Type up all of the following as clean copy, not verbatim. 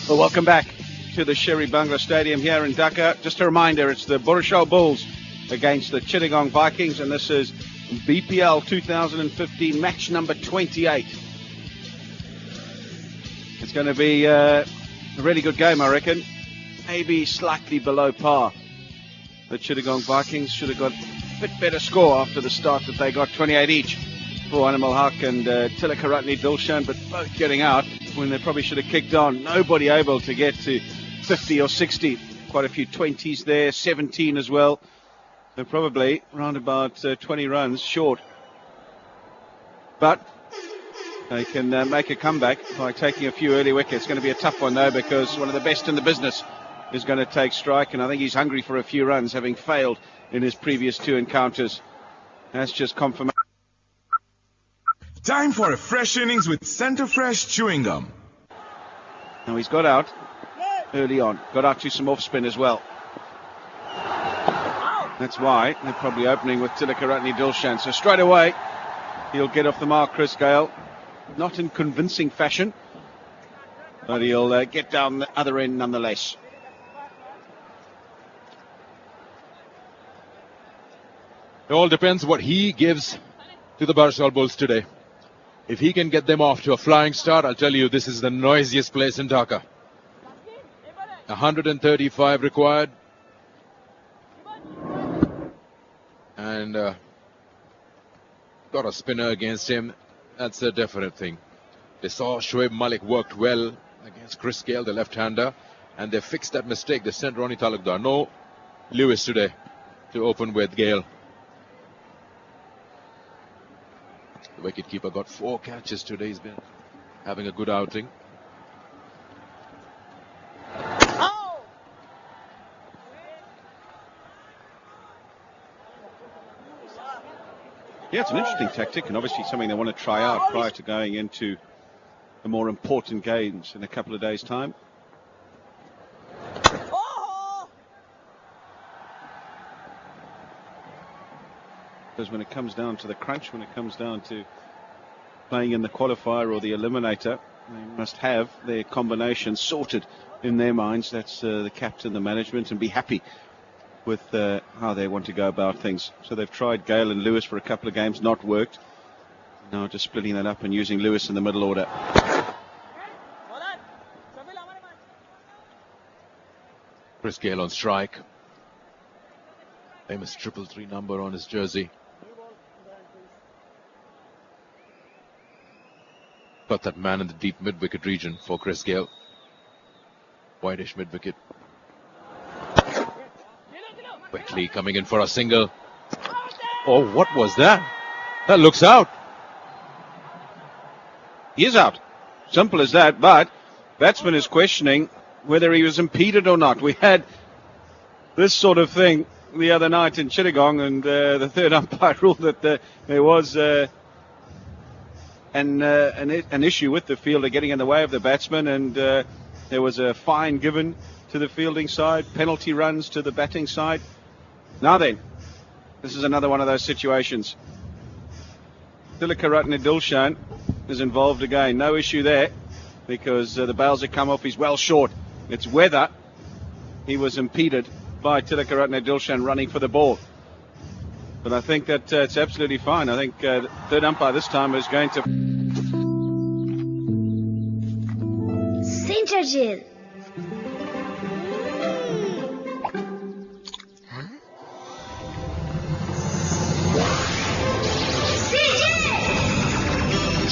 Well, welcome back to the Sherry Bangla Stadium here in Dhaka. Just a reminder, it's the Barisal Bulls against the Chittagong Vikings, and this is BPL 2015 match number 28. It's going to be a really good game, I reckon. Maybe slightly below par. The Chittagong Vikings should have got a bit better score after the start that they got, 28 each for Animal Haq and Tilakaratne Dilshan, but both getting out when they probably should have kicked on. Nobody able to get to 50 or 60. Quite a few 20s there, 17 as well. They're probably around about 20 runs short. But they can make a comeback by taking a few early wickets. It's going to be a tough one, though, because one of the best in the business is going to take strike, and I think he's hungry for a few runs, having failed in his previous two encounters. That's just confirmation. Time for a fresh innings with Center Fresh Chewing Gum. Now he's got out early on. Got out to some off-spin as well. That's why they're probably opening with Tilakaratne Dilshan. So straight away, he'll get off the mark, Chris Gale. Not in convincing fashion, but he'll get down the other end nonetheless. It all depends what he gives to the Barisal Bulls today. If he can get them off to a flying start, I'll tell you, this is the noisiest place in Dhaka. 135 required. And got a spinner against him. That's a definite thing. They saw Shoaib Malik worked well against Chris Gale, the left-hander, and they fixed that mistake. They sent Ronnie Talukdar. No Lewis today to open with Gale. The wicketkeeper got 4 catches today. He's been having a good outing. Yeah, it's an interesting tactic, and obviously something they want to try out prior to going into the more important games in a couple of days' time. Because when it comes down to the crunch, when it comes down to playing in the qualifier or the eliminator, they must have their combination sorted in their minds. That's the captain, the management, and be happy with how they want to go about things. So they've tried Gale and Lewis for a couple of games, not worked. Now just splitting that up and using Lewis in the middle order. Chris Gale on strike. Famous 333 number on his jersey. Got that man in the deep mid-wicket region for Chris Gale. Whitish mid-wicket. Quickly coming in for a single. Oh, what was that? That looks out. He is out. Simple as that. But batsman is questioning whether he was impeded or not. We had this sort of thing the other night in Chittagong, and the third umpire ruled that there was an issue with the fielder getting in the way of the batsman, and there was a fine given to the fielding side, penalty runs to the batting side. Now then, this is another one of those situations. Tilakaratne Dilshan is involved again. No issue there, because the bails have come off. He's well short. It's whether he was impeded by Tilakaratne Dilshan running for the ball. But I think that it's absolutely fine. I think the third umpire this time is going to... Centre.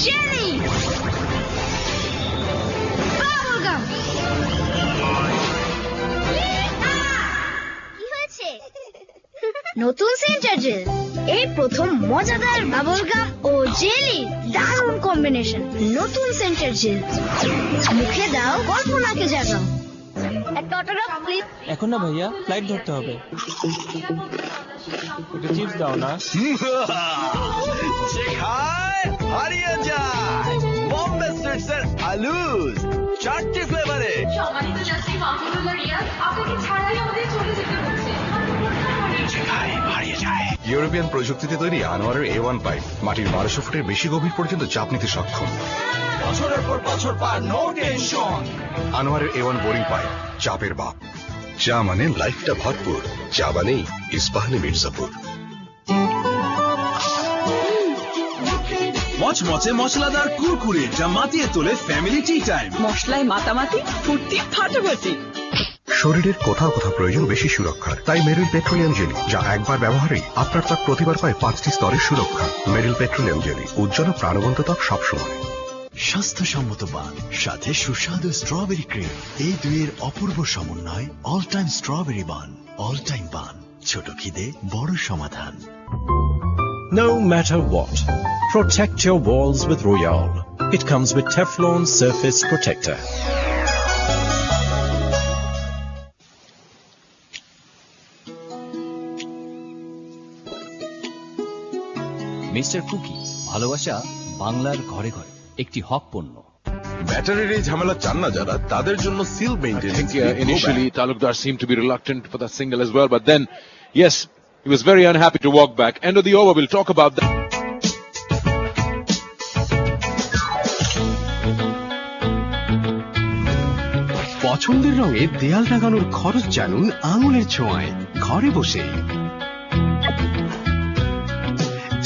Jelly! Bubblegum! কি হয়েছে? নতুন centre jail. এই প্রথম মজাদার bubblegum ও jelly দারুণ combination. নতুন centre jail. মুখে দাও, কল্পনাকে জাগাও। একটা অটোগ্রাফ প্লিজ। এখন না ভাইয়া, ফ্লাইট ধরতে হবে। একটা চিপস দাও না। হারিয়ে যায় বম্বে সুইটসের আলুজ 4টি ফ্লেভারে। সবাই তো যাচ্ছে কম্পিউটার রিয়াজ, আপনাকে ছাড়াই আমাদের চলে যেতে হচ্ছে। হারিয়ে যায় ইউরোপিয়ান প্রযুক্তিতে তৈরি আনোয়ারের A1 পাইপ মাটির 1200 ফুটের বেশি গভীর পর্যন্ত চাপ নিতে সক্ষম। বছরের পর বছর পার নো টেনশন। আনোয়ারের A1 বোরিং পাইপ, চাপের বাপ। চা মানে লাইফটা ভরপুর, চা মানেই ইস্পাহানি মির্জাপুর। মচমচে মশলাদার কুরকুরে যা মাতিয়ে তোলে ফ্যামিলি টি টাইম। মশলায় মাতামাতি, ফুর্তি ফাটাফাটি। শরীরের কোথাও কোথাও প্রয়োজন বেশি সুরক্ষার, তাই মেরিল পেট্রোলিয়াম জেলি, যা একবার ব্যবহারেই আপনার ত্বক প্রতিবার পায় 5টি স্তরের সুরক্ষা। মেরিল পেট্রোলিয়াম জেলি, উজ্জ্বল প্রাণবন্ত ত্বক সবসময়। স্বাস্থ্যসম্মত বান সাথে সুস্বাদু স্ট্রবেরি ক্রিম, এই দুইয়ের অপূর্ব সমন্বয়। অল টাইম স্ট্রবেরি বান, অল টাইম বান, ছোট খিদে বড় সমাধান। No matter what, protect your walls with Royale. It comes with Teflon Surface Protector. Mister Cookie, ভালোবাসা বাংলার ঘরে ঘরে একটি হক পণ্য। ব্যাটারির এই ঝামেলা চান না যারা, তাদের জন্য seal maintenance. Initially, Talukdar seemed to be reluctant for that single as well, but then, yes, he was very unhappy to walk back. End of the over, we'll talk about that. পছন্দের রঙে দেয়াল টাঙানোর খরচ জানুন আঙুলের ছোঁয়ায়, ঘরে বসে।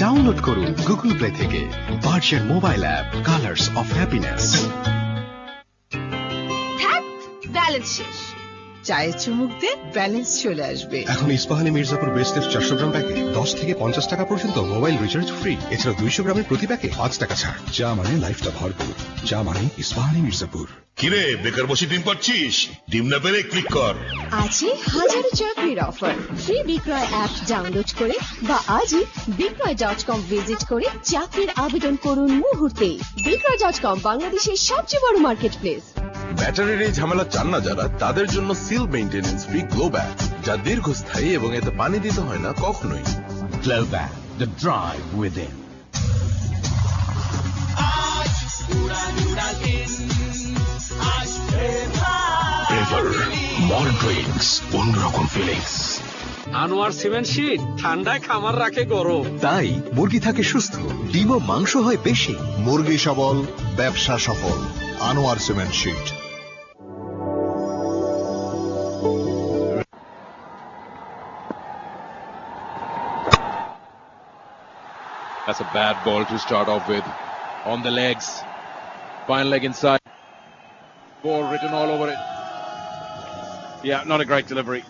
Download করুন গুগল প্লে থেকে virtual mobile app colours of happiness. Balance শেষ, চায়ে চুমুক দে, ব্যালেন্স চলে আসবে। এখন ইস্পাহানি মির্জাপুর বেস্টের 400 গ্রাম প্যাকে 10 থেকে 50 টাকা পর্যন্ত মোবাইল রিচার্জ ফ্রি। এছাড়া 200 গ্রামের প্রতি প্যাকে 5 টাকা ছাড়। চা মানে লাইফটা ভরপুর, চা মানে ইস্পাহানি মির্জাপুর। কিরে বেকার বসে ডিম পাচ্ছিস? ডিম না পেলে ক্লিক কর। আছে হাজারো চাকরির অফার। ফ্রি বিক্রয় অ্যাপ ডাউনলোড করে বা আজই বিক্রয়.com ভিজিট করে চাকরির আবেদন করুন মুহূর্তে। বিক্রয়.com বাংলাদেশের সবচেয়ে বড় মার্কেট প্লেস। ব্যাটারির এই ঝামেলা চান না যারা, তাদের জন্য seal maintenance free glow bag, যা দীর্ঘস্থায়ী এবং এতে পানি দিতে হয় না কখনোই। Glow bag, the drive within. Mall drinks, অন্যরকম ফিলিংস। আনোয়ার সিমেন্ট শীট ঠান্ডায় খামার রাখে গরম, তাই মুরগি থাকে সুস্থ, ডিম ও মাংস হয় বেশি। মুরগি সবল, ব্যবসা সফল। Anwar cement sheet. That's a bad ball to start off with. On the legs. Fine leg inside. Ball written all over it. Yeah, not a great delivery.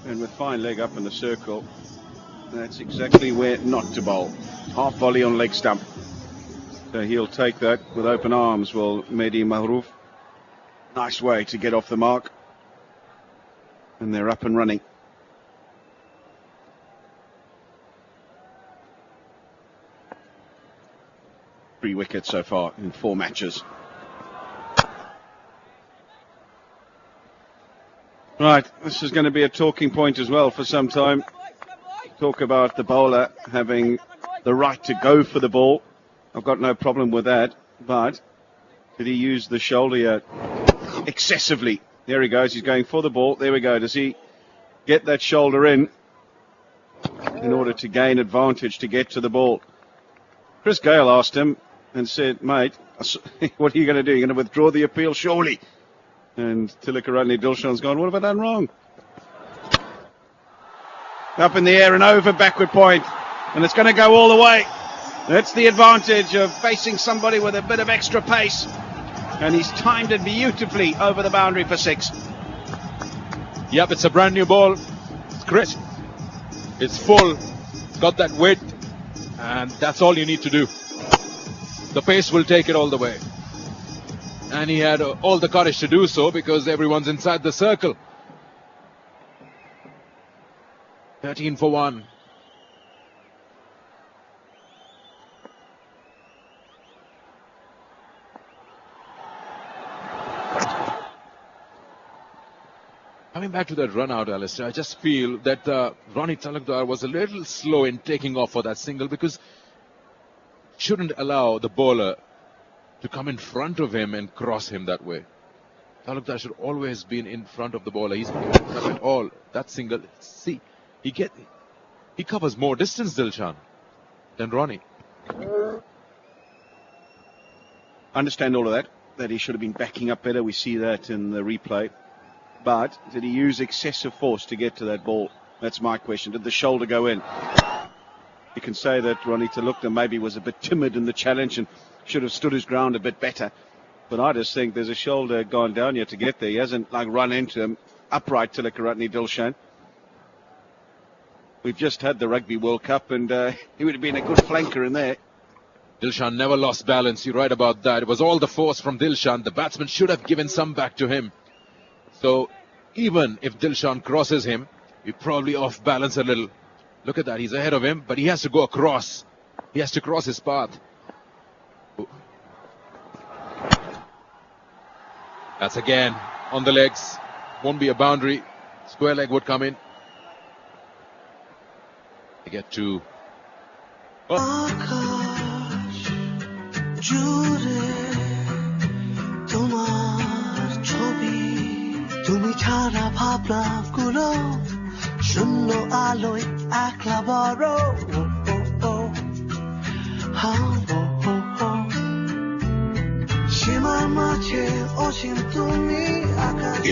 And with fine leg up in the circle, that's exactly where not to bowl. Half volley on leg stump. So he'll take that with open arms, will Mehdi Mahrouf. Nice way to get off the mark. And they're up and running. Three wickets so far in 4 matches. Right, this is going to be a talking point as well for some time. Talk about the bowler having the right to go for the ball. I've got no problem with that, but did he use the shoulder excessively? There he goes, he's going for the ball. There we go. Does he get that shoulder in order to gain advantage to get to the ball? Chris Gale asked him and said, mate, what are you going to do? You're going to withdraw the appeal, surely? And Tilikarani Dilshan's gone, what have I done wrong? Up in the air and over backward point. And it's going to go all the way. That's the advantage of facing somebody with a bit of extra pace. And he's timed it beautifully over the boundary for 6. Yep, it's a brand new ball. It's crisp. It's full. It's got that width. And that's all you need to do. The pace will take it all the way. And he had all the courage to do so because everyone's inside the circle. 13 for 1. Coming back to that run out, Alistair, I just feel that Ronnie Talukdar was a little slow in taking off for that single because shouldn't allow the bowler to come in front of him and cross him that way. Talukdar should always be in front of the bowler. He's not giving up at all. That single, see, he covers more distance, Dilshan, than Ronnie. Understand all of that he should have been backing up better. We see that in the replay. But did he use excessive force to get to that ball? That's my question. Did the shoulder go in? You can say that Ronnie Talukda maybe was a bit timid in the challenge and should have stood his ground a bit better. But I just think there's a shoulder gone down here to get there. He hasn't run into him upright, Tilakaratne Dilshan. We've just had the Rugby World Cup and he would have been a good flanker in there. Dilshan never lost balance. You're right about that. It was all the force from Dilshan. The batsman should have given some back to him. So even if Dilshan crosses him, he's probably off balance a little. Look at that. He's ahead of him, but he has to go across. He has to cross his path. That's again on the legs. Won't be a boundary. Square leg would come in. They get to...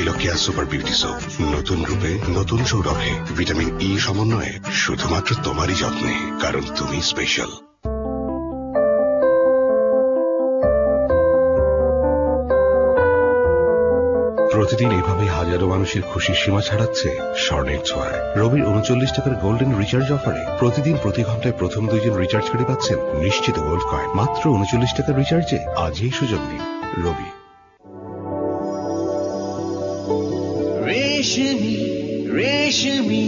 এলোকিয়া super beauty soap নতুন রূপে নতুন সৌরভে vitamin E সমন্বয়ে শুধুমাত্র তোমারই যত্নে, কারণ তুমি স্পেশাল। প্রতিদিন এইভাবে হাজারো মানুষের খুশির সীমা ছাড়াচ্ছে স্বর্ণের ছোঁয়ায়। রবির 39 টাকার গোল্ডেন রিচার্জ অফারে প্রতিদিন প্রতি ঘন্টায় প্রথম 2 জন রিচার্জকারী পাচ্ছেন নিশ্চিত গোল্ড কয়েন। মাত্র 39 টাকার রিচার্জে আজই এই সুযোগ নিন। রবি। রেশমি রেশমি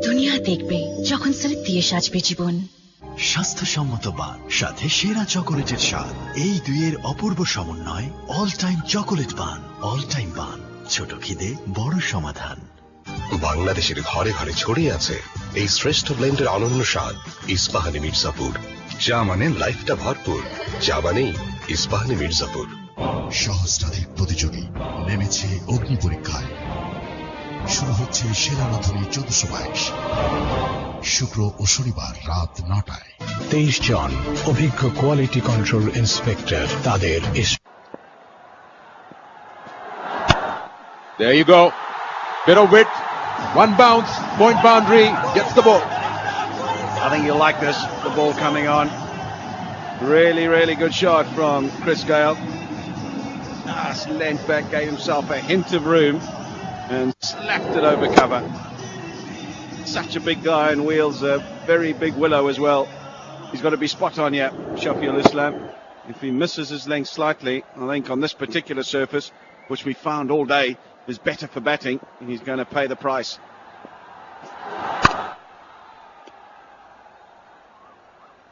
দুনিয়া দেখবে যখন স্লিপ দিয়ে সাজবে জীবন। স্বাস্থ্যসম্মত বান সাথে সেরা চকোলেটের স্বাদ, এই দুইয়ের অপূর্ব সমন্বয় অল টাইম চকোলেট বান। অল টাইম বান, ছোট খিদে বড় সমাধান। বাংলাদেশের ঘরে ঘরে ছড়িয়ে আছে এই শ্রেষ্ঠ ব্লেন্ডের অনন্য স্বাদ ইস্পাহানি মির্জাপুর। চা মানে লাইফটা ভরপুর, চা মানেই ইস্পাহানি মির্জাপুর। সহস্রাধিক প্রতিযোগী নেমেছে অগ্নি পরীক্ষায়। শুরু হচ্ছে সেরা রাধুনী 1422 শুক্র ও শনিবার রাত 9টায়। 23 জন অভিজ্ঞ কোয়ালিটি কন্ট্রোল ইন্সপেক্টর তাদের There you go. Bit of width. One bounce. Point boundary. Gets the ball. I think you'll like this. The ball coming on. Really, really good shot from Chris Gale. Nice length back. Gave himself a hint of room and slapped it over cover. Such a big guy and wields a very big willow as well. He's got to be spot on here, Shafiul Islam. If he misses his length slightly, I think on this particular surface, which we found all day, is better for batting, he's going to pay the price.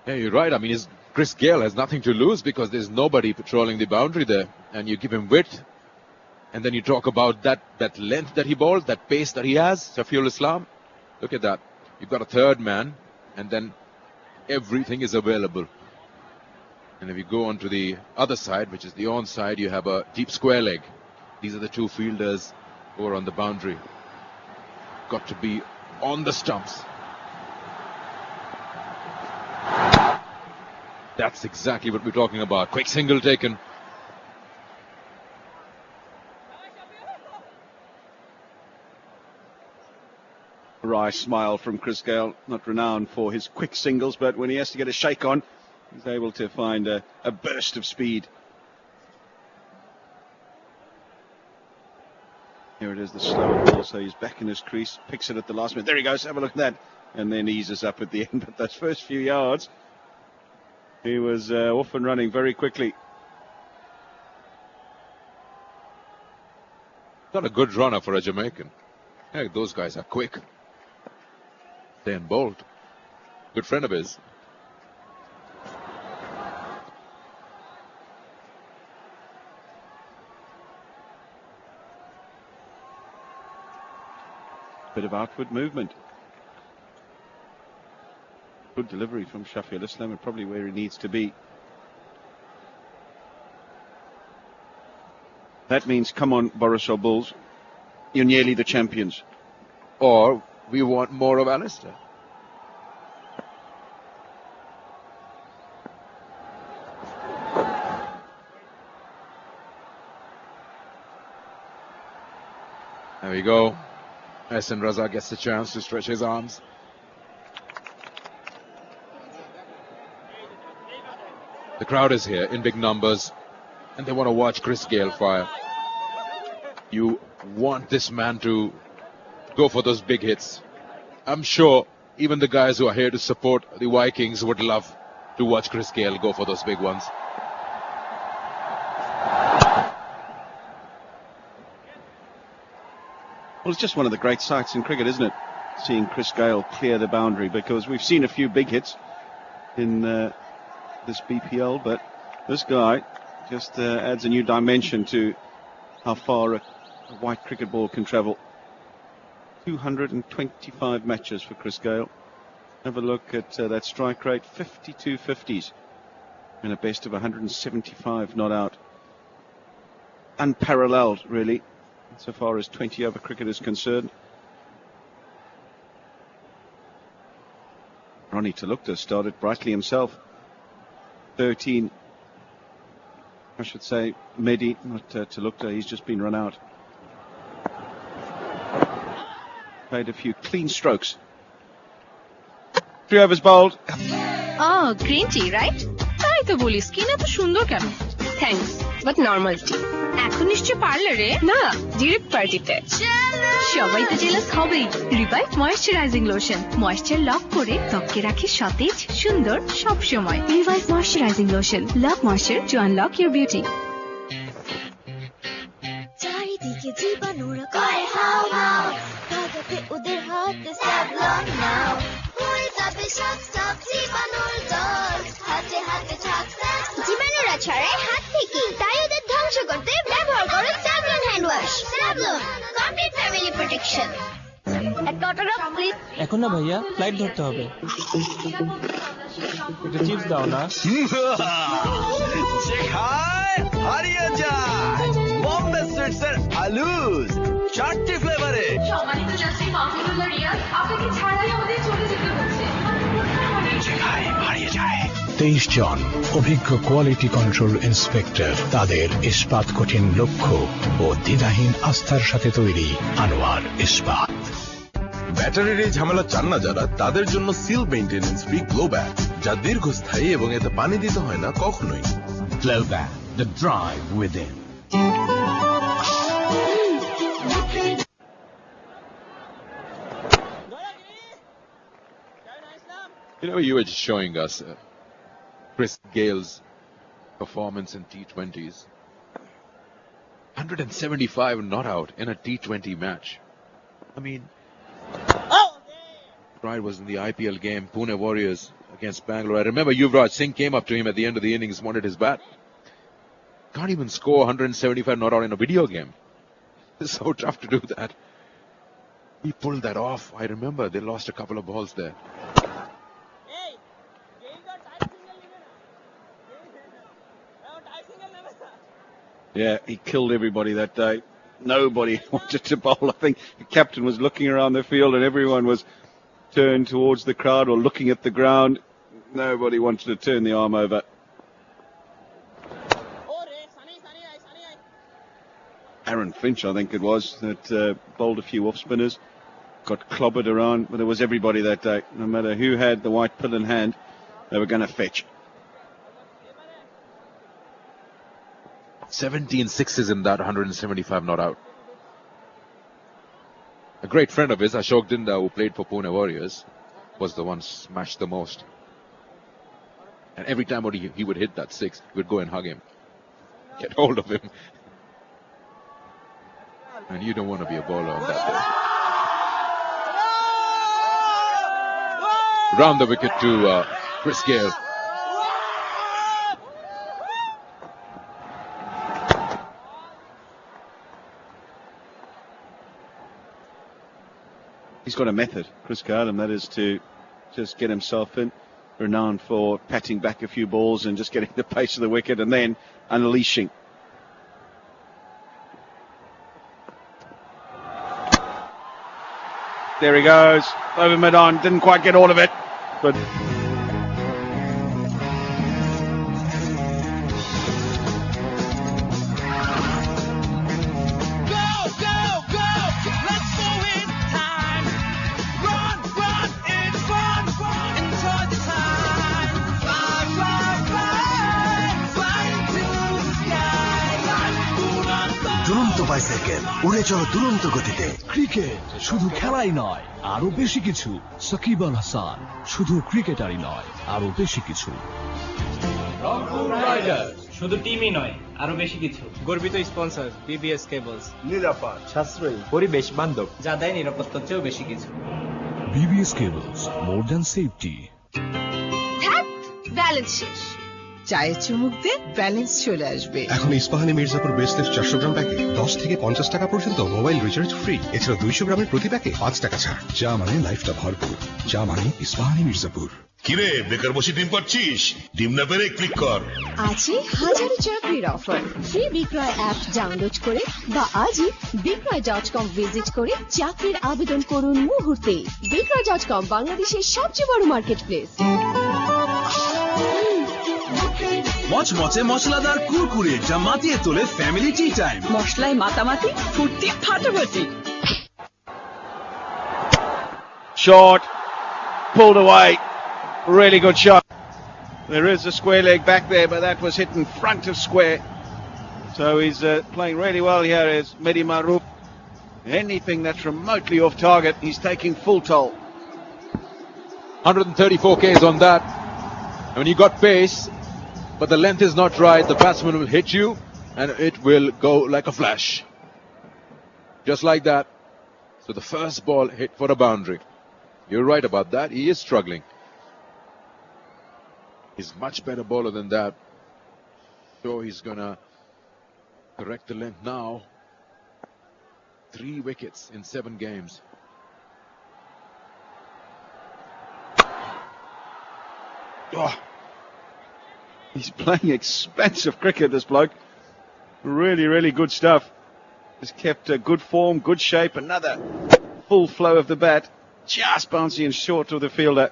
Yeah, you're right. I mean, Chris Gale has nothing to lose because there's nobody patrolling the boundary there. And you give him width, and then you talk about that length that he bowled, that pace that he has, Shafiul Islam. Look at that. You've got a third man, and then everything is available. And if you go on to the other side, which is the on side, you have a deep square leg. These are the two fielders who are on the boundary. Got to be on the stumps. That's exactly what we're talking about. Quick single taken. Wry smile from Chris Gale, not renowned for his quick singles, but when he has to get a shake on, he's able to find a burst of speed. Here it is, the slower ball, so he's back in his crease, picks it at the last minute. There he goes, have a look at that. And then eases up at the end. But those first few yards, he was off and running very quickly. Not a good runner for a Jamaican. Hey, those guys are quick. Dan Bolt, good friend of his. Bit of outward movement. Good delivery from Shafiul Islam, and probably where he needs to be. That means, come on, Barisal Bulls, you're nearly the champions. Or we want more of Alistair. There we go. Ehsan Raza gets the chance to stretch his arms. The crowd is here in big numbers, and they want to watch Chris Gayle fire. You want this man to go for those big hits. I'm sure even the guys who are here to support the Vikings would love to watch Chris Gayle go for those big ones. Well, it's just one of the great sights in cricket, isn't it? Seeing Chris Gayle clear the boundary, because we've seen a few big hits in this BPL, but this guy just adds a new dimension to how far a white cricket ball can travel. 225 matches for Chris Gayle. Have a look at that strike rate, 52 50s and a best of 175 not out. Unparalleled, really, so far as 20 over cricket is concerned. Ronnie Talukder started brightly himself. 13, I should say, Mehdi, not Talukder, he's just been run out. Played a few clean strokes. 3 overs bowled. Oh, green tea, right? তাই তো বলি skin এত সুন্দর কেন? Thanks, but normal tea. এখন নিশ্চয় পার্লারে না, ডিরেক্ট পার্টিতে। সবাই তো জেলাস হবেই। Revive moisturising lotion, moisture lock করে ত্বককে রাখে সতেজ, সুন্দর সব সময়। Revive moisturising lotion, lock moisture two unlock your beauty. চারিদিকে জীবাণুরা করে হাও হাও, কাঁদাতে ওদের হাতে স্যাভলন নাও। হয়ে যাবে সব সব জীবাণুর দল, হাতে হাতে থাক জীবাণুরা ছড়ায় হাত থেকে, তাই ওদের ধ্বংস করতে ব্যবহার করো Savlon hand wash. Savlon, complete family protection. একটা অটোগ্রাফ প্লিজ। এখন না ভাইয়া, ফ্লাইট ধরতে হবে। একটা চিপস দাও না। যে খায় হারিয়ে যায়। বম্বে সুইটসের আলুজ 4টি ফ্লেভারে। সম্মানিত যাত্রী মাহফুজুল্লাহ রিয়াজ, আপনাকে ছাড়াই আমাদের চলে যেতে হচ্ছে। যে খায় হারিয়ে যায়। 23 জন অভিজ্ঞ কোয়ালিটি কন্ট্রোল ইন্সপেক্টর, তাদের ইস্পাত কঠিন লক্ষ্য ও দ্বিধাহীন আস্থার সাথে তৈরি আনোয়ার ইস্পাত। ব্যাটারির এই ঝামেলা চান না যারা, তাদের জন্য সিল মেইনটেনেন্স ফ্রি গ্লোব্যাক, যা দীর্ঘস্থায়ী এবং এতে পানি দিতে হয় না কখনোই। গ্লোব্যাক, the drive within. You know, you were just showing us Chris Gayle's performance in T20s. 175 not out in a T20 match. I mean, Pride was in the IPL game, Pune Warriors against Bangalore. I remember Yuvraj Singh came up to him at the end of the innings, wanted his bat. Can't even score 175 not out in a video game. It's so tough to do that. He pulled that off. I remember they lost a couple of balls there. Yeah, he killed everybody that day. Nobody wanted to bowl. I think the captain was looking around the field and everyone was turned towards the crowd or looking at the ground. Nobody wanted to turn the arm over. Aaron Finch, I think it was, that bowled a few off-spinners, got clobbered around, but there was everybody that day. No matter who had the white pill in hand, they were going to fetch. 17 sixes in that 175 not out. A great friend of his, Ashok Dinda, who played for Pune Warriors, was the one smashed the most. And every time he would hit that six, he would go and hug him, get hold of him. And you don't want to be a bowler on that day. Round the wicket to Chris Gayle. He's got a method, Chris Gayle, and that is to just get himself in, renowned for patting back a few balls and just getting the pace of the wicket and then unleashing. There he goes, over mid-on, didn't quite get all of it, but... পায় second, উড়ে চলো দুরন্ত গতিতে। Cricket শুধু খেলাই নয়, আরো বেশি কিছু। সাকিব আল হাসান শুধু ক্রিকেটারই নয়, আরো বেশি কিছু। রংপুর রাইডার্স শুধু টিমই নয়, আরো বেশি কিছু। গর্বিত স্পন্সর বিবিএস কেবলস, নিরাপদ, সাশ্রয়ী, পরিবেশ বান্ধব, যা দেয় নিরাপত্তার চেয়েও বেশি কিছু। BBS cables, more than safety. Balance শেষ। চায়ে চুমুক দে, ব্যালেন্স চলে আসবে। এখন ইস্পাহানি মির্জাপুর বেসলেস 400 গ্রাম প্যাকে 10 থেকে 50 টাকা পর্যন্ত মোবাইল রিচার্জ ফ্রি। এছাড়া 200 গ্রামের প্রতি প্যাকে 5 টাকা ছাড়। চা মানে লাইফটা ভরপুর, চা মানে ইস্পাহানি মির্জাপুর। কিরে বেকার বসে ডিম পাচ্ছিস? ডিম না পেরে ক্লিক কর। আছে হাজারো চাকরির অফার। ফ্রি বিক্রয় অ্যাপ ডাউনলোড করে বা আজই বিক্রয়.com ভিজিট করে চাকরির আবেদন করুন মুহূর্তে। বিক্রয়.com বাংলাদেশের সবচেয়ে বড় মার্কেট প্লেস। মচমচে মশলাদার কুরকুরে, যা মাতিয়ে তোলে ফ্যামিলি টি টাইম। মশলায় মাতামাতি, ফুর্তি ফাটাফাটি। Short, pulled away. Really good shot. There is a square leg back there, but that was hit in front of square. So he's playing really well here is Mehdi Marouf. Anything that's remotely off target, he's taking full toll. 134 Ks on that. I mean, you got pace, but the length is not right. The batsman will hit you, and it will go like a flash. Just like that. So the first ball hit for a boundary. You're right about that. He is struggling. He's much better bowler than that. So he's gonna correct the length now. 3 wickets in 7 games. Oh. He's playing expensive cricket, this bloke. Really, really good stuff. He's kept a good form, good shape. Another full flow of the bat. Just bouncing and short to the fielder.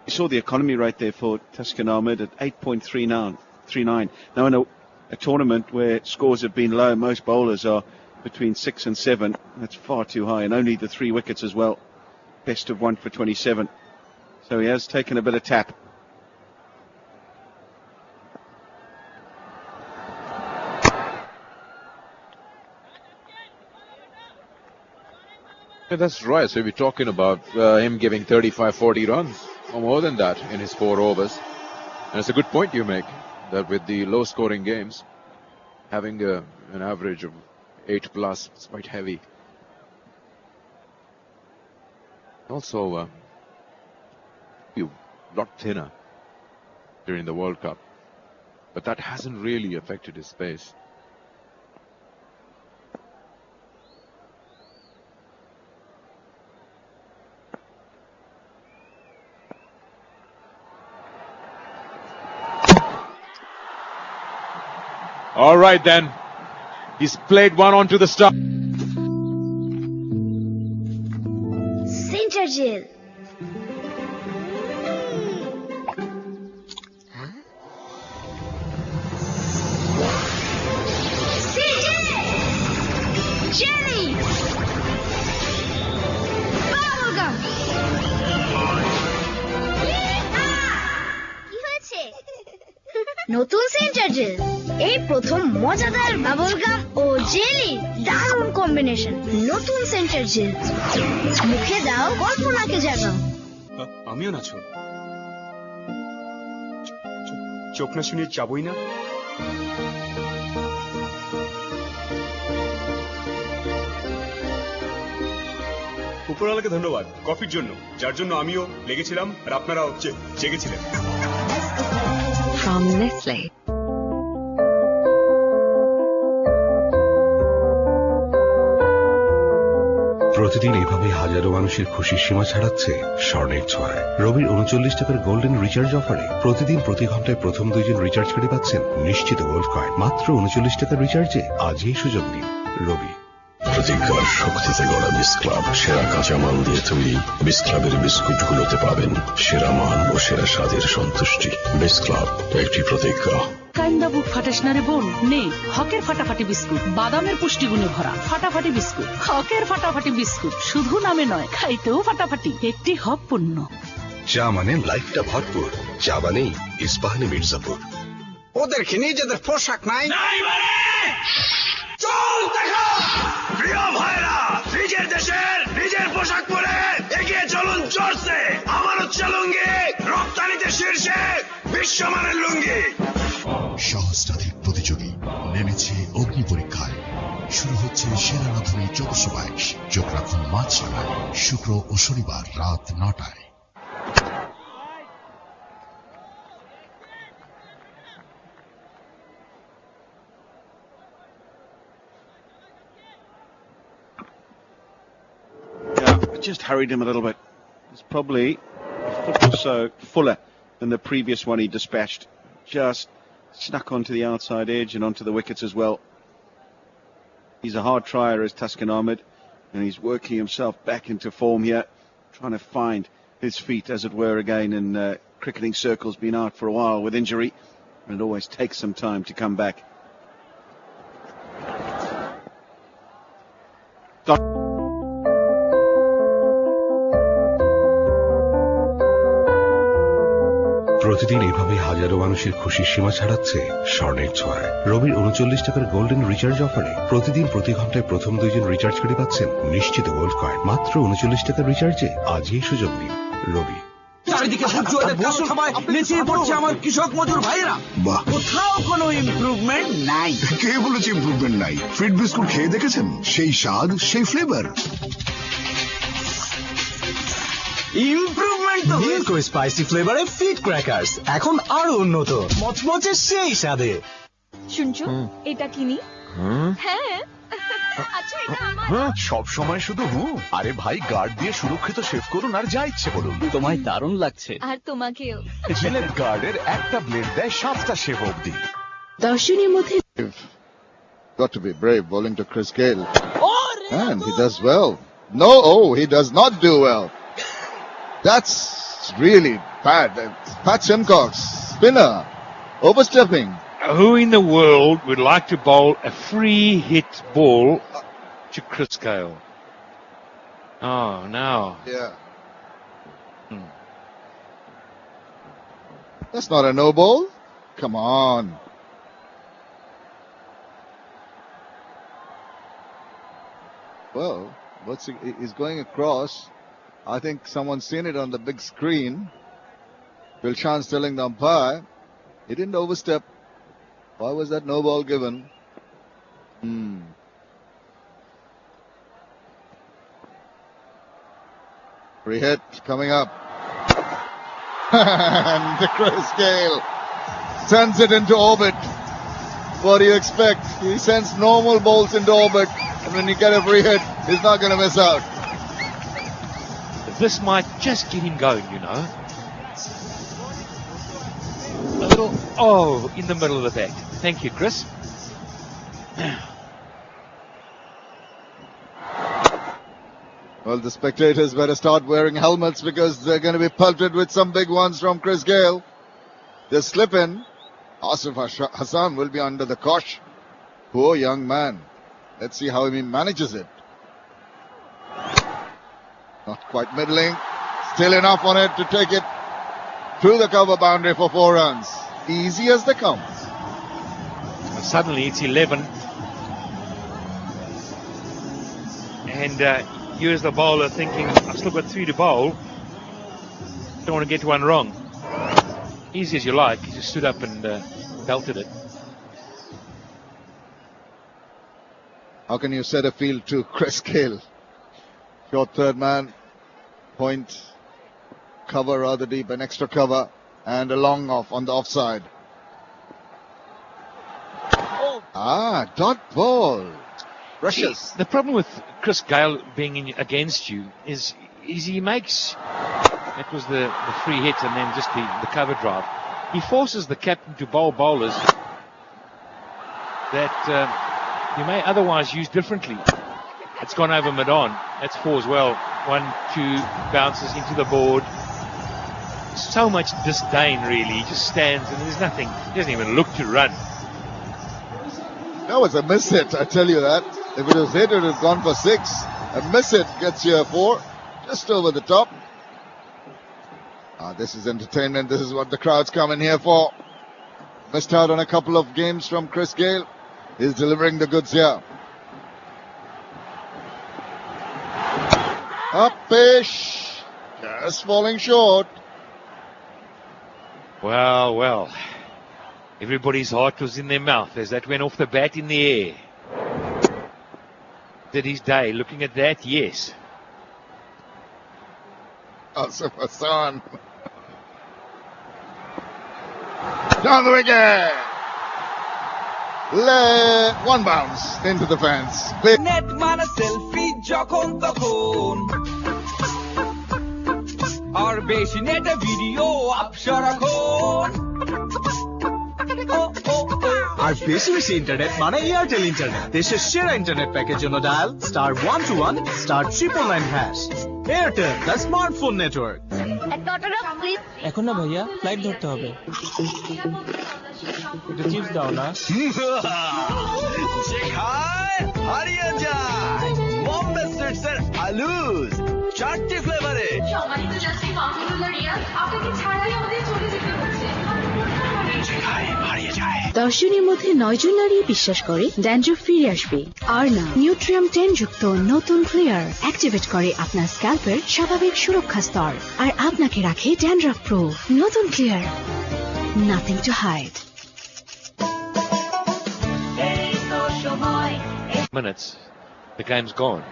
You saw the economy rate there for Tuscan Ahmed at 8.39. Now in a tournament where scores have been low, most bowlers are between 6 and 7. That's far too high, and only the 3 wickets as well. Best of 1 for 27. So he has taken a bit of tap. Yeah, that's right. So we're talking about him giving 35-40 runs, or more than that, in his 4 overs. And it's a good point you make, that with the low-scoring games, having an average of 8 plus is quite heavy. Also, a lot thinner during the World Cup, but that hasn't really affected his pace. All right then, he's played one onto the stump. Center jail. Jelly! Bubblegum! কি হয়েছে? নতুন centre jail, এই প্রথম মজাদার bubblegum ও jelly দারুণ combination. নতুন centre jail, মুখে দাও, কল্পনাকে জাগাও। আমিও নাচো, চোখ না শুনিয়ে যাবই না। উপরওয়ালাকে ধন্যবাদ কফির জন্য, যার জন্য আমিও লেগেছিলাম আর আপনারাও জেগেছিলেন। From Nestle. প্রতিদিন এইভাবে হাজারো মানুষের খুশির সীমা ছাড়াচ্ছে স্বর্ণের ছোঁয়ায়। রবির 39 টাকার গোল্ডেন রিচার্জ অফারে প্রতিদিন প্রতি ঘন্টায় প্রথম 2 জন রিচার্জকারী পাচ্ছেন নিশ্চিত গোল্ড কয়েন। মাত্র 39 টাকার রিচার্জে আজই সুযোগ নিন। রবি। প্রতিজ্ঞার শক্তিতে গড়া বিস ক্লাব, সেরা কাঁচামাল দিয়ে তৈরি বিস ক্লাবের বিস্কুটগুলোতে পাবেন সেরা মান ও সেরা স্বাদের সন্তুষ্টি। বিস ক্লাব, একটি প্রতিজ্ঞা। কান্দা বুক ফাটাস না রে বোন, নে হকের ফাটাফাটি বিস্কুট, বাদামের পুষ্টিগুণে ভরা ফাটাফাটি বিস্কুট। হকের ফাটাফাটি বিস্কুট শুধু নামে নয়, খাইতেও ফাটাফাটি। একটি হক পণ্য। চা মানে লাইফটা ভরপুর, চা মানেই ইস্পাহানি মির্জাপুর। ওদের কি নিজেদের পোশাক নাই? চল দেখা প্রিয় ভাইরা, নিজের দেশের নিজের পোশাক পরে এগিয়ে চলুন জোরসে। আমার হচ্ছে লুঙ্গি, রপ্তানিতে শীর্ষে বিশ্বমানের লুঙ্গি। সহস্রাধিক প্রতিযোগী নেমেছে অগ্নি পরীক্ষায়। শুরু হচ্ছে সেরা রাধুনী 1422। চোখ রাখুন মাছরাঙায়, শুক্র ও শনিবার রাত 9টায়। Just hurried him a little bit. It's probably a foot or so fuller than the previous one he dispatched. Just snuck onto the outside edge and onto the wickets as well. He's a hard trier, is Tuscan Ahmed, and he's working himself back into form here, trying to find his feet, as it were, again in cricketing circles. Been out for a while with injury, and it always takes some time to come back. প্রতিদিন এভাবে হাজারো মানুষের খুশির সীমা ছাড়াচ্ছে স্বর্ণের ছোঁয়ায়। রবির 39 টাকার golden recharge অফারে প্রতিদিন প্রতি ঘন্টায় প্রথম 2 জন রিচার্জকারী পাচ্ছেন নিশ্চিত গোল্ড কয়েন। মাত্র 39 টাকার রিচার্জে আজই সুযোগ নিন। রবি। চারিদিকে সূর্যোদয়ের কালো সবাই নেচে পড়ছে আমার কৃষক মজুর ভাইরা। কোথাও কোনো ইমপ্রুভমেন্ট নাই। কে বলেছে ইমপ্রুভমেন্ট নাই? ফিট বিস্কুট খেয়ে দেখেছেন? সেই স্বাদ, সেই ফ্লেভার। ইমপ্রুভমেন্ট তো মিল্ক ও স্পাইসি ফ্লেভারে ফিট ক্র্যাকার্স এখন আরো উন্নত, মচমচে সেই স্বাদে। শুনছো, এটা কিনি? হ্যাঁ। আচ্ছা, এটা আমার। সব সময় শুধু আরে ভাই, গার্ড দিয়ে সুরক্ষিত শেভ করুন আর যা ইচ্ছে বলুন। তোমায় দারুণ লাগছে। আর তোমাকেও। জিলেট গার্ডের একটা ব্লেড দেয় 7টা শেভ অবধি। 10 জনের মধ্যে Got to be brave bowling to Chris Gayle. And he does well. No, he does not do well. That's really bad. Pat Simcox, spinner, overstepping. Who in the world would like to bowl a free hit ball to Chris Gayle? Oh, no. Yeah. That's not a no ball. Come on. Well, he's going across. I think someone's seen it on the big screen. Bill Chan's telling the umpire, he didn't overstep. Why was that no ball given? Free hit coming up. And Chris Gayle sends it into orbit. What do you expect? He sends normal balls into orbit, and when you get a free hit, he's not going to miss out. This might just get him going, you know. A little, in the middle of the bat. Thank you, Chris. Well, the spectators better start wearing helmets because they're going to be pelted with some big ones from Chris Gayle. They slip in. Asif Hassan will be under the cosh. Poor young man. Let's see how he manages it. Not quite middling. Still enough on it to take it through the cover boundary for 4 runs. Easy as they come. Suddenly it's 11. And you as the bowler thinking, I've still got 3 to bowl. Don't want to get one wrong. Easy as you like. He just stood up and belted it. How can you set a field to Chris Gayle? Short third man, point, cover rather deep, an extra cover, and a long off on the offside. Dot ball. Rushes. See, the problem with Chris Gayle being against you is he makes, that was the free hit and then just the cover drive. He forces the captain to bowl bowlers that you may otherwise use differently. It's gone over mid-on. That's 4 as well. 1, 2 bounces into the board. So much disdain, really. He just stands and there's nothing. He doesn't even look to run. That was a miss hit, I tell you that. If it was hit, it would have gone for 6. A miss hit gets you a 4. Just over the top. This is entertainment. This is what the crowd's coming here for. Missed out on a couple of games from Chris Gale. He's delivering the goods here. Up-ish. Just falling short. Well. Everybody's heart was in their mouth as that went off the bat in the air. Did his day. Looking at that, yes. Asif Hassan. Down the wicket. One bounce into the fence. Net mana selfie যখন তখন আর বেশি নেটে video আপসা রাখুন আর বেশি বেশি internet মানে Airtel internet দেশের সেরা ইন্টারনেট প্যাকের জন্য dial *121 *999#। Airtel the smartphone network. এখন না ভাইয়া, ফ্লাইট ধরতে হবে। একটু চিপস দাও না। যে খায় হারিয়ে যায়। বম্বে সুইটসের আলুজ 4টি ফ্লেভারে। সম্মানিত যাত্রী মাহমুদুল্লাহ রিয়াদ, আপনাকে ছাড়াই আমাদের চলে যেতে হচ্ছে। যে খায় হারিয়ে যায়। 10 জনের মধ্যে 9 জন নারী বিশ্বাস করে ড্যান্ড্রফ ফিরে আসবে। আর না, নিউট্রিয়াম 10 যুক্ত নতুন ক্লিয়ার অ্যাক্টিভেট করে আপনার স্ক্যাল্পের স্বাভাবিক সুরক্ষা স্তর আর আপনাকে রাখে ড্যান্ড্রফ প্রুফ। নতুন Clear, nothing to hide. Minutes, the game's gone.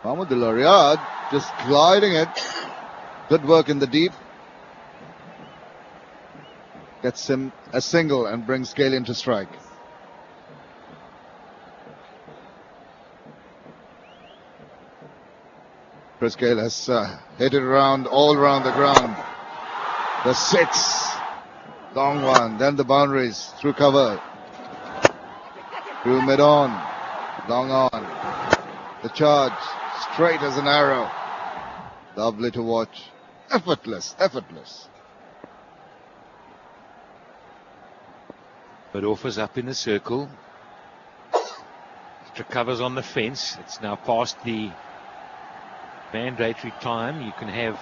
Mahmudullah Riyad just gliding it. Good work in the deep. Gets him a single and brings Gale into strike. Chris Gale has hit it all around the ground. The 6, long one, then the boundaries through cover. Through mid-on, long on. The charge, straight as an arrow. Lovely to watch. Effortless. But offers up in the circle. Extra covers on the fence. It's now past the mandatory time. You can have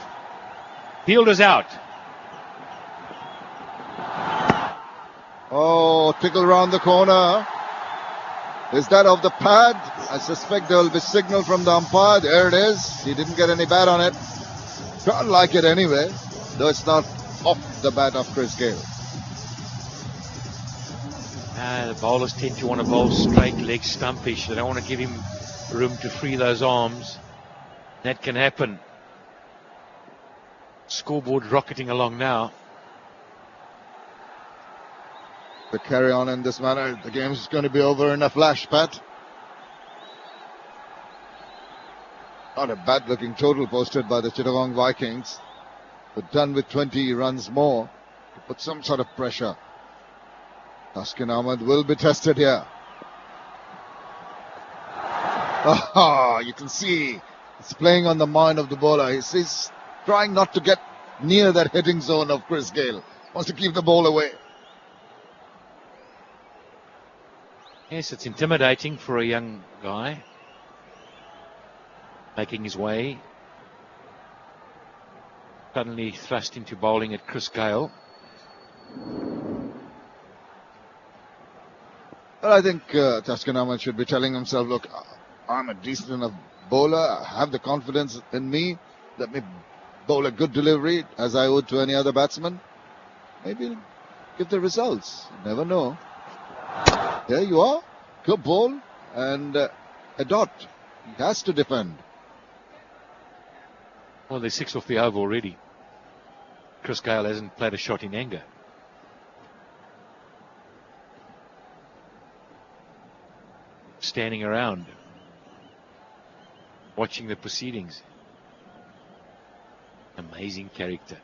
fielders out. Oh, tickle round the corner. Is that off the pad? I suspect there will be signal from the umpire. There it is. He didn't get any bat on it. Can't like it anyway, though it's not off the bat of Chris Gale. The bowlers tend to want to bowl straight leg stumpish. They don't want to give him room to free those arms. That can happen. Scoreboard rocketing along now. To carry on in this manner, the game is going to be over in a flash, Pat. Not a bad-looking total posted by the Chittagong Vikings, but done with 20 runs more to put some sort of pressure. Taskin Ahmed will be tested here. You can see it's playing on the mind of the bowler. He's trying not to get near that hitting zone of Chris Gale. Wants to keep the ball away. Yes, it's intimidating for a young guy making his way. Suddenly thrust into bowling at Chris Gale. Well, I think Taskin Ahmed should be telling himself, look, I'm a decent enough bowler. I have the confidence in me. Let me bowl a good delivery as I would to any other batsman. Maybe give the results. You never know. There you are. Good ball and a dot. He has to defend. Well, they're 6 off the over already. Chris Gale hasn't played a shot in anger. Standing around, watching the proceedings. Amazing character.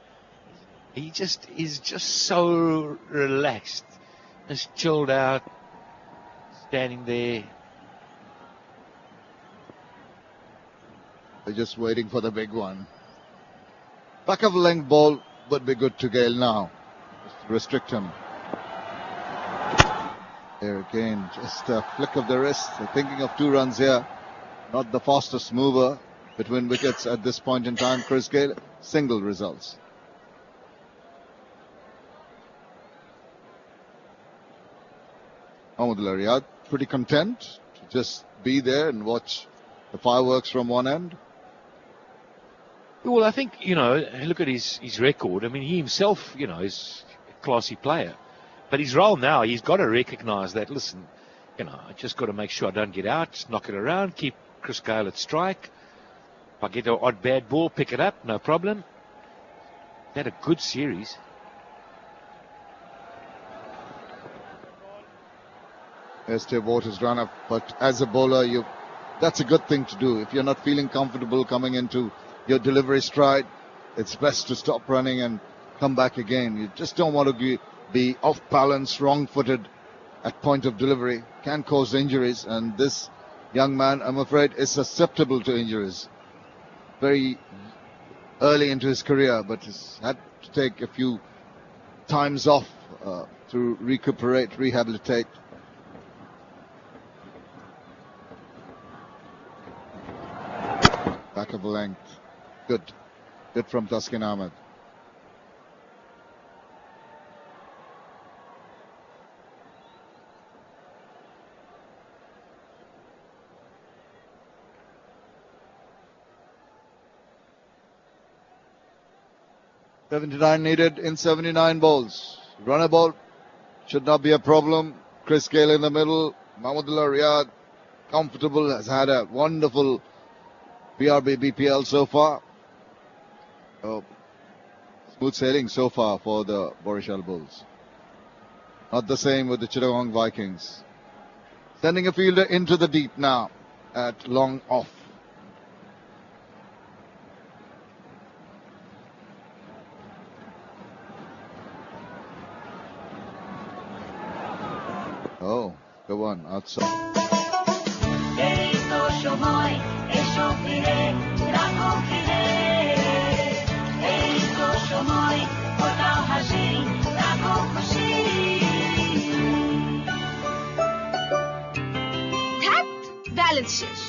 He is just so relaxed, just chilled out, standing there. They're just waiting for the big one. Back of length ball would be good to Gale now. Just restrict him. There again, just a flick of the wrist. They're thinking of 2 runs here. Not the fastest mover between wickets at this point in time. Chris Gale, single results. Mahmudullah Riyad pretty content to just be there and watch the fireworks from one end? Well, I think, look at his record. I mean, he himself, is a classy player. But his role now, he's got to recognise that, listen, I just got to make sure I don't get out, knock it around, keep Chris Gale at strike. If I get an odd bad ball, pick it up, no problem. He had a good series. Esther Waters run up, but as a bowler, that's a good thing to do. If you're not feeling comfortable coming into your delivery stride, it's best to stop running and come back again. You just don't want to be off balance, wrong-footed at point of delivery. Can cause injuries, and this young man, I'm afraid, is susceptible to injuries. Very early into his career, but he's had to take a few times off to recuperate, rehabilitate. Back of the length. Good from Taskin Ahmed. .79 needed in 79 balls. Run a ball should not be a problem. Chris Gale in the middle. Mahmudullah Riyad, comfortable, has had a wonderful BRB BPL so far. Smooth sailing so far for the Barisal Bulls. Not the same with the Chittagong Vikings. Sending a fielder into the deep now at long off. Oh, the one outside. Balance শেষ।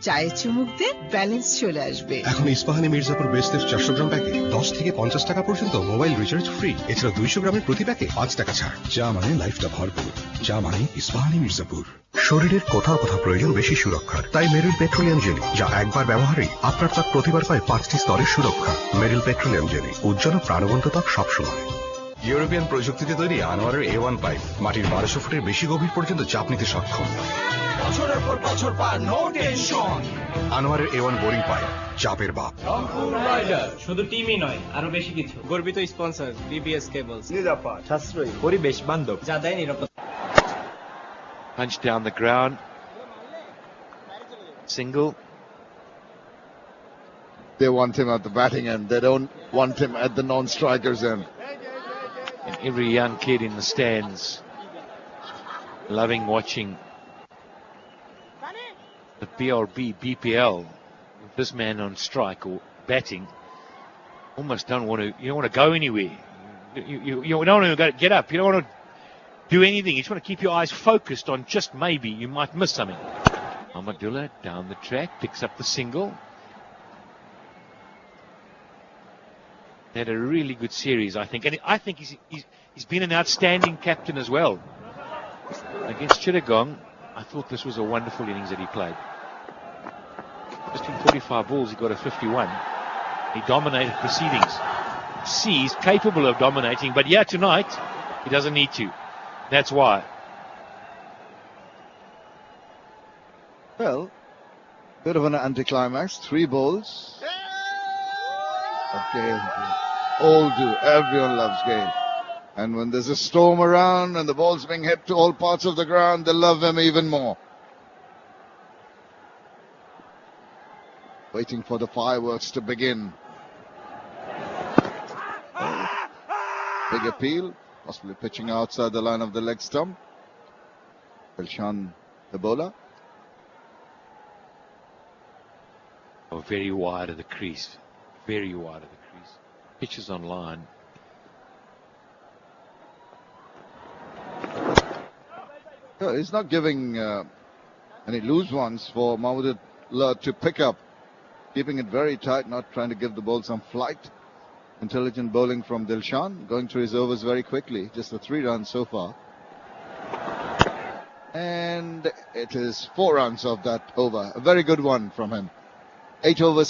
চায়ে চুমুক দে, balance চলে আসবে। এখন ইস্পাহানি মির্জাপুর বেস্টের 400 গ্রাম প্যাকে 10 থেকে 50 টাকা পর্যন্ত mobile recharge free. এছাড়া 200 গ্রামের প্রতি প্যাকে 5 টাকা ছাড়। চা মানে লাইফটা ভরপুর। চা মানে ইস্পাহানি মির্জাপুর। শরীরের কোথাও কোথাও প্রয়োজন বেশি সুরক্ষার, তাই মেরিল পেট্রোলিয়াম জেলি, যা একবার ব্যবহারেই আপনার ত্বক প্রতিবার পায় 5টি স্তরের সুরক্ষা। মেরিল পেট্রোলিয়াম জেলি, উজ্জ্বল প্রাণবন্ত ত্বক সবসময়। ইউরোপিয়ান প্রযুক্তিতে তৈরি আনোয়ারের A1 পাইপ মাটির 1200 ফুটের বেশি গভীর পর্যন্ত চাপ নিতে সক্ষম। বছরের পর বছর পার নো টেনশন। আনোয়ারের A1 বোরিং পাইপ, চাপের বাপ। রংপুর রাইডার্স শুধু টিমই নয়, আরো বেশি কিছু। গর্বিত স্পন্সর BBS কেবলস, নিরাপদ, সাশ্রয়ী, পরিবেশ বান্ধব, যা দেয় নিরাপত্তা। Punch down the ground. Single. They want him at the batting end. They don't want him at the non-strikers end. And every young kid in the stands loving watching the BRB BPL with this man on strike or batting. Almost you don't want to go anywhere. You don't want to get up. You don't want to do anything. You just want to keep your eyes focused on just maybe you might miss something. Mahmudullah down the track, picks up the single. They had a really good series, I think. And I think he's been an outstanding captain as well. Against Chittagong, I thought this was a wonderful innings that he played. Just in 45 balls, he got a 51. He dominated proceedings. He's capable of dominating, but yeah, tonight, he doesn't need to. That's why. Well, bit of an anticlimax. 3 balls. Okay. All do. Everyone loves Gale. And when there's a storm around and the ball's being hit to all parts of the ground, they love him even more. Waiting for the fireworks to begin. Big appeal. Possibly pitching outside the line of the leg stump. Dilshan, the bowler. Oh, very wide of the crease. Very wide of the crease. Pitches on line. He's not giving any loose ones for Mahmudullah to pick up. Keeping it very tight, not trying to give the ball some flight. Intelligent bowling from Dilshan, going through his overs very quickly. Just the 3 runs so far. And it is 4 runs of that over. A very good one from him. 8 overs.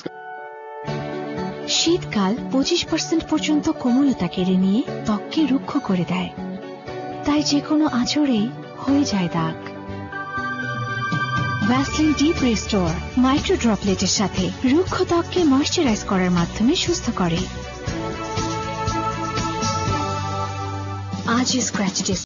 শীতকাল 25% পর্যন্ত কোমলতা কেড়ে নিয়ে ত্বককে রুক্ষ করে দেয়, তাই যে কোনো আঁচড়েই হয়ে যায় দাগ। ভ্যাসলিন ডিপ রিস্টোর মাইক্রো ড্রপলেটের সাথে রুক্ষ ত্বককে ময়শ্চারাইজ করার মাধ্যমে সুস্থ করে। আজই স্ক্র্যাচ